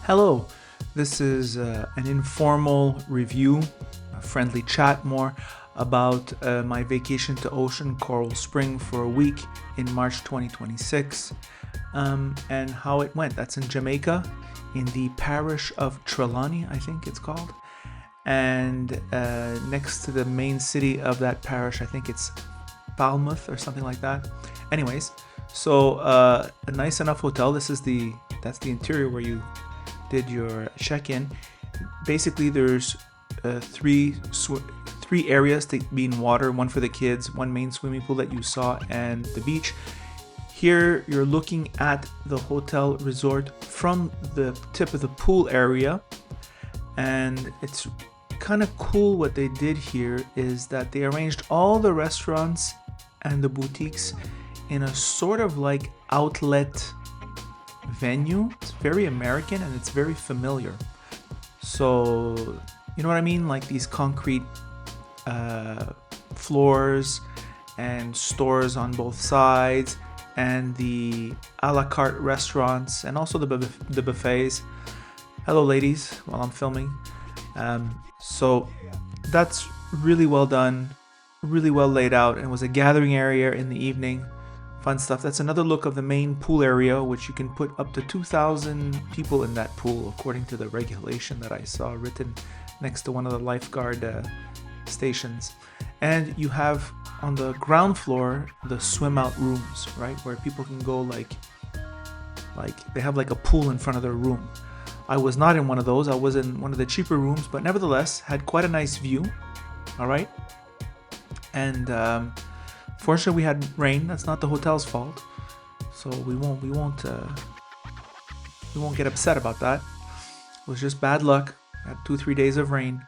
Hello, this is an informal review, a friendly chat more about my vacation to Ocean Coral Spring for a week in March 2026 and how it went. That's in Jamaica, in the parish of Trelawney, I think it's called. And next to the main city of that parish, I think it's Falmouth or something like that. Anyways, so a nice enough hotel. That's the interior where you did your check-in. Basically, there's three areas to be in water: one for the kids, one main swimming pool that you saw, and the beach. Here, you're looking at the hotel resort from the tip of the pool area, and it's kind of cool. What they did here is that they arranged all the restaurants and the boutiques in a sort of like outlet venue. It's very American and it's very familiar. So, you know what I mean? Like these concrete floors and stores on both sides, and the a la carte restaurants, and also the buffets. Hello, ladies, while I'm filming. So that's really well done, really well laid out, and was a gathering area in the evening. Fun stuff. That's another look of the main pool area, which you can put up to 2,000 people in that pool, according to the regulation that I saw written next to one of the lifeguard stations. And you have on the ground floor the swim out rooms, right, where people can go like they have like a pool in front of their room. I was not in one of those. I was in one of the cheaper rooms, but nevertheless had quite a nice view. All right, and fortunately, we had rain. That's not the hotel's fault, so we won't get upset about that. It was just bad luck. We had 2-3 days of rain,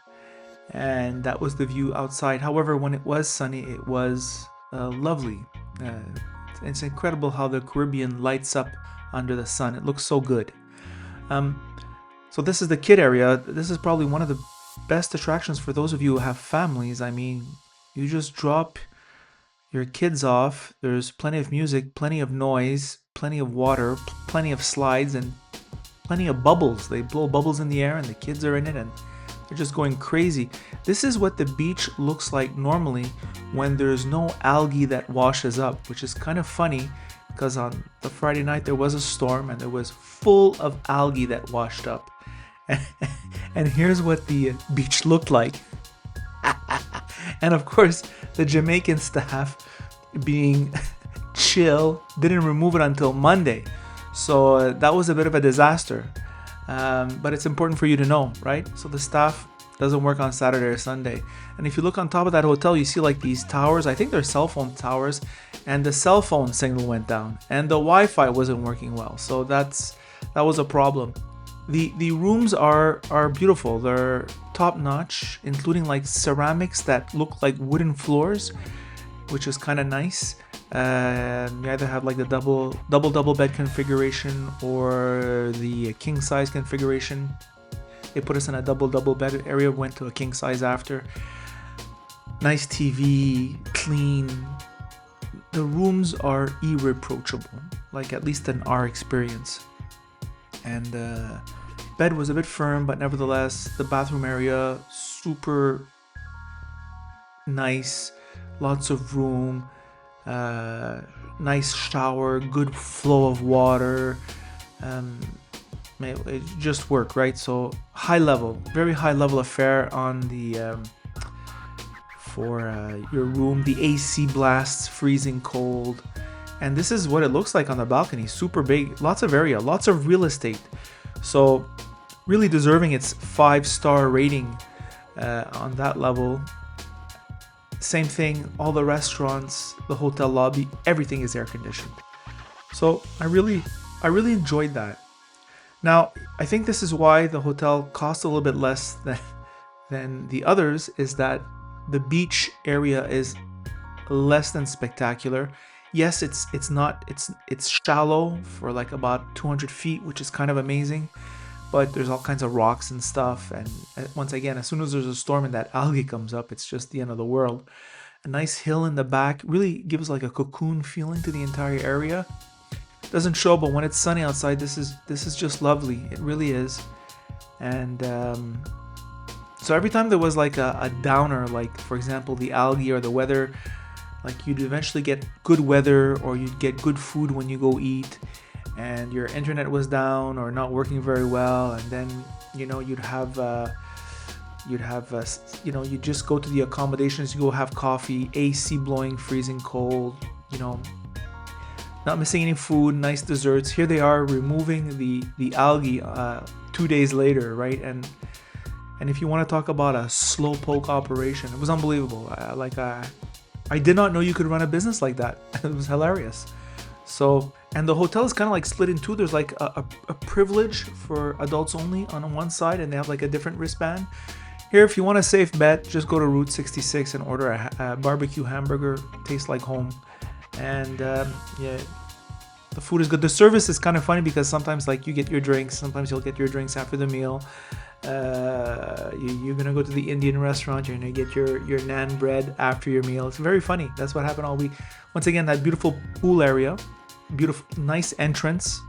and that was the view outside. However, when it was sunny, it was lovely. It's incredible how the Caribbean lights up under the sun. It looks so good. So this is the kid area. This is probably one of the best attractions for those of you who have families. I mean, you just drop your kids off. There's plenty of music, plenty of noise, plenty of water, plenty of slides, and plenty of bubbles. They blow bubbles in the air and the kids are in it and they're just going crazy. This is what the beach looks like normally when there's no algae that washes up, which is kind of funny because on the Friday night there was a storm and there was full of algae that washed up. And here's what the beach looked like. And of course, the Jamaican staff, being chill, didn't remove it until Monday. So that was a bit of a disaster. But it's important for you to know, right? So the staff doesn't work on Saturday or Sunday. And if you look on top of that hotel, you see like these towers. I think they're cell phone towers. And the cell phone signal went down. And the Wi-Fi wasn't working well. So that was a problem. The rooms are beautiful. They're top notch, including like ceramics that look like wooden floors, which is kind of nice. You either have like the double bed configuration or the king size configuration. They put us in a double bed area, went to a king size after. Nice TV, clean. The rooms are irreproachable, like at least in our experience. And bed was a bit firm, but nevertheless, the bathroom area super nice, lots of room, nice shower, good flow of water. It just worked, right? So high level, very high level affair on the for your room. The AC blasts freezing cold. And this is what it looks like on the balcony. Super big, lots of area, lots of real estate. So really deserving its 5-star rating on that level. Same thing, all the restaurants, the hotel lobby, everything is air conditioned. So I really enjoyed that. Now, I think this is why the hotel costs a little bit less than the others, is that the beach area is less than spectacular. Yes, it's shallow for like about 200 feet, which is kind of amazing, but there's all kinds of rocks and stuff. And once again, as soon as there's a storm and that algae comes up, it's just the end of the world. A nice hill in the back really gives like a cocoon feeling to the entire area. doesn't show, but when it's sunny outside, this is just lovely. It really is. And so every time there was like a downer, like for example the algae or the weather, like you'd eventually get good weather or you'd get good food when you go eat, and your internet was down or not working very well, and then you'd just go to the accommodations, you go have coffee, AC blowing, freezing cold, not missing any food, nice desserts. Here they are removing the algae 2 days later, right? And if you want to talk about a slowpoke operation, it was unbelievable. I did not know you could run a business like that. It was hilarious. So, and the hotel is kind of like split in two. There's like a privilege for adults only on one side, and they have like a different wristband. Here, if you want a safe bet, just go to Route 66 and order a barbecue hamburger. Tastes like home. And yeah, the food is good. The service is kind of funny because sometimes like you get your drinks, sometimes you'll get your drinks after the meal. You're gonna go to the Indian restaurant, you're gonna get your naan bread after your meal. It's very funny. That's what happened all week. Once again, that beautiful pool area, beautiful, nice entrance.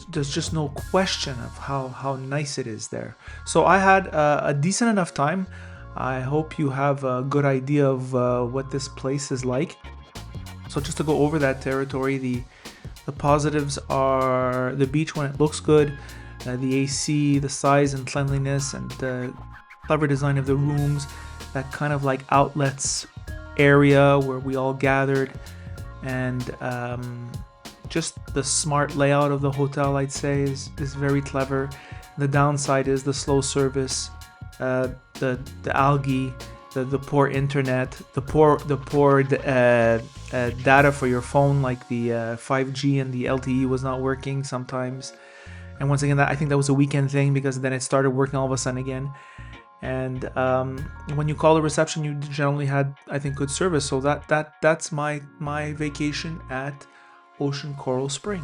There's just no question of how nice it is there. So I had a decent enough time. I hope you have a good idea of what this place is like. So just to go over that territory, the positives are the beach when it looks good, the AC, the size and cleanliness, and the clever design of the rooms, that kind of like outlets area where we all gathered, and just the smart layout of the hotel, I'd say, is very clever. The downside is the slow service, the algae, the poor internet, the poor data for your phone, like the 5G and the LTE was not working sometimes. And once again, I think that was a weekend thing, because then it started working all of a sudden again. And when you call the reception, you generally had, I think, good service. So that's my vacation at Ocean Coral Spring.